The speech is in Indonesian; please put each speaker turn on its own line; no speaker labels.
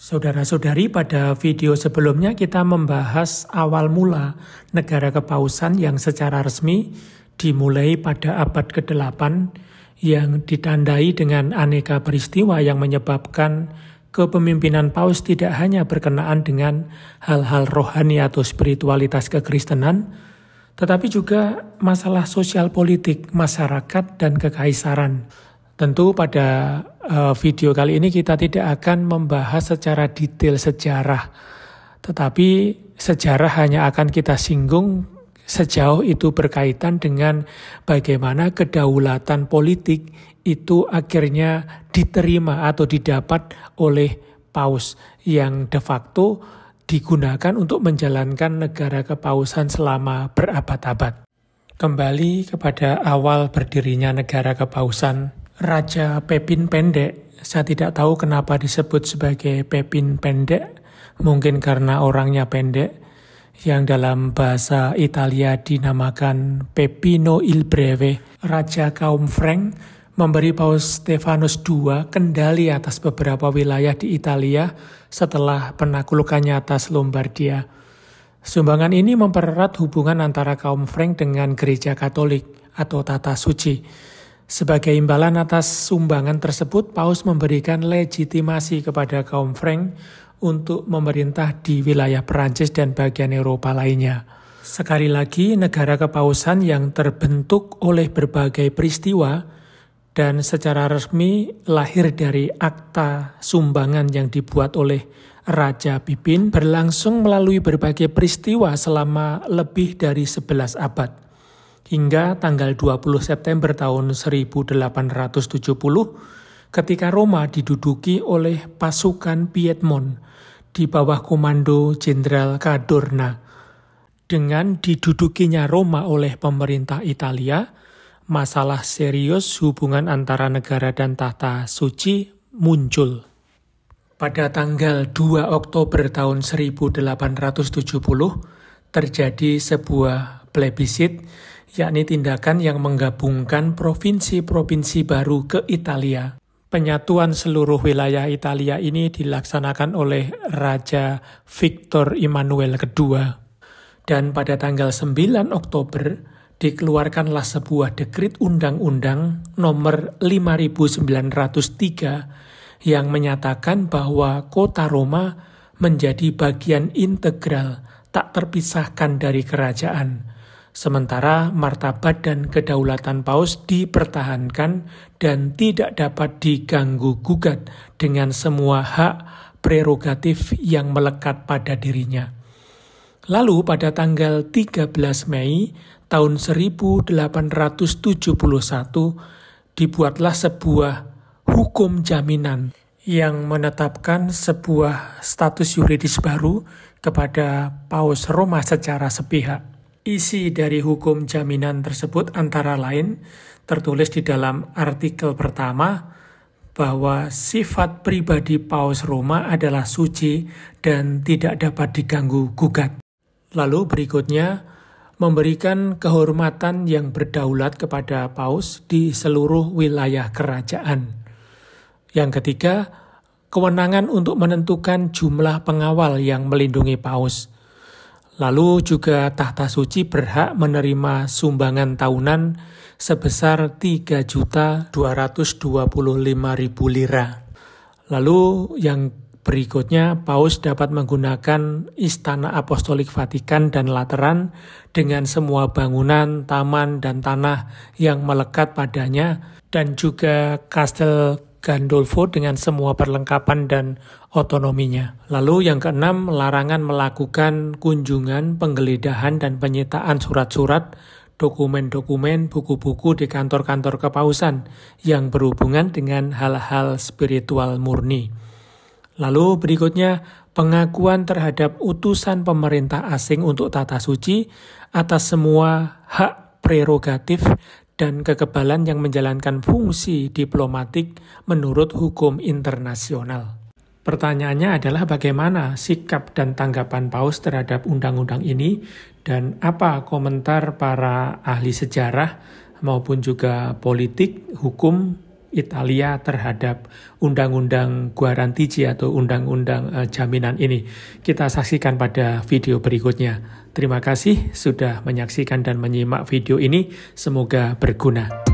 Saudara-saudari, pada video sebelumnya kita membahas awal mula negara kepausan yang secara resmi dimulai pada abad ke-8 yang ditandai dengan aneka peristiwa yang menyebabkan kepemimpinan paus tidak hanya berkenaan dengan hal-hal rohani atau spiritualitas kekristenan, tetapi juga masalah sosial politik, masyarakat, dan kekaisaran. Tentu pada video kali ini kita tidak akan membahas secara detail sejarah, tetapi sejarah hanya akan kita singgung sejauh itu berkaitan dengan bagaimana kedaulatan politik itu akhirnya diterima atau didapat oleh paus yang de facto digunakan untuk menjalankan negara kepausan selama berabad-abad. Kembali kepada awal berdirinya negara kepausan, Raja Pepin Pendek. Saya tidak tahu kenapa disebut sebagai Pepin Pendek, mungkin karena orangnya pendek, yang dalam bahasa Italia dinamakan Pepino il Breve. Raja kaum Frank memberi Paus Stefanus II kendali atas beberapa wilayah di Italia setelah penaklukannya atas Lombardia. Sumbangan ini mempererat hubungan antara kaum Frank dengan gereja Katolik atau tata suci. Sebagai imbalan atas sumbangan tersebut, Paus memberikan legitimasi kepada kaum Frank untuk memerintah di wilayah Perancis dan bagian Eropa lainnya. Sekali lagi, negara kepausan yang terbentuk oleh berbagai peristiwa dan secara resmi lahir dari akta sumbangan yang dibuat oleh Raja Pipin berlangsung melalui berbagai peristiwa selama lebih dari 11 abad. Hingga tanggal 20 September tahun 1870 ketika Roma diduduki oleh pasukan Piedmont di bawah komando Jenderal Cadorna. Dengan didudukinya Roma oleh pemerintah Italia, masalah serius hubungan antara negara dan tahta suci muncul. Pada tanggal 2 Oktober tahun 1870 terjadi sebuah plebisit, yakni tindakan yang menggabungkan provinsi-provinsi baru ke Italia. Penyatuan seluruh wilayah Italia ini dilaksanakan oleh Raja Victor Emmanuel II. Dan pada tanggal 9 Oktober dikeluarkanlah sebuah dekrit undang-undang nomor 5903 yang menyatakan bahwa kota Roma menjadi bagian integral tak terpisahkan dari kerajaan. Sementara martabat dan kedaulatan paus dipertahankan dan tidak dapat diganggu-gugat dengan semua hak prerogatif yang melekat pada dirinya. Lalu pada tanggal 13 Mei tahun 1871 dibuatlah sebuah hukum jaminan yang menetapkan sebuah status yuridis baru kepada Paus Roma secara sepihak. Isi dari hukum jaminan tersebut antara lain tertulis di dalam artikel pertama bahwa sifat pribadi Paus Roma adalah suci dan tidak dapat diganggu-gugat. Lalu berikutnya memberikan kehormatan yang berdaulat kepada Paus di seluruh wilayah kerajaan. Yang ketiga, kewenangan untuk menentukan jumlah pengawal yang melindungi Paus. Lalu juga tahta suci berhak menerima sumbangan tahunan sebesar 3.225.000 lira. Lalu yang berikutnya, Paus dapat menggunakan Istana Apostolik Vatikan dan Lateran dengan semua bangunan, taman, dan tanah yang melekat padanya, dan juga Kastel Gandolfo dengan semua perlengkapan dan otonominya. Lalu yang keenam, larangan melakukan kunjungan, penggeledahan, dan penyitaan surat-surat, dokumen-dokumen, buku-buku di kantor-kantor kepausan yang berhubungan dengan hal-hal spiritual murni. Lalu berikutnya, pengakuan terhadap utusan pemerintah asing untuk tata suci atas semua hak prerogatif dan kekebalan yang menjalankan fungsi diplomatik menurut hukum internasional. Pertanyaannya adalah bagaimana sikap dan tanggapan Paus terhadap undang-undang ini dan apa komentar para ahli sejarah maupun juga politik, hukum Italia terhadap undang-undang guarantici atau undang-undang jaminan ini. Kita saksikan pada video berikutnya. Terima kasih sudah menyaksikan dan menyimak video ini. Semoga berguna.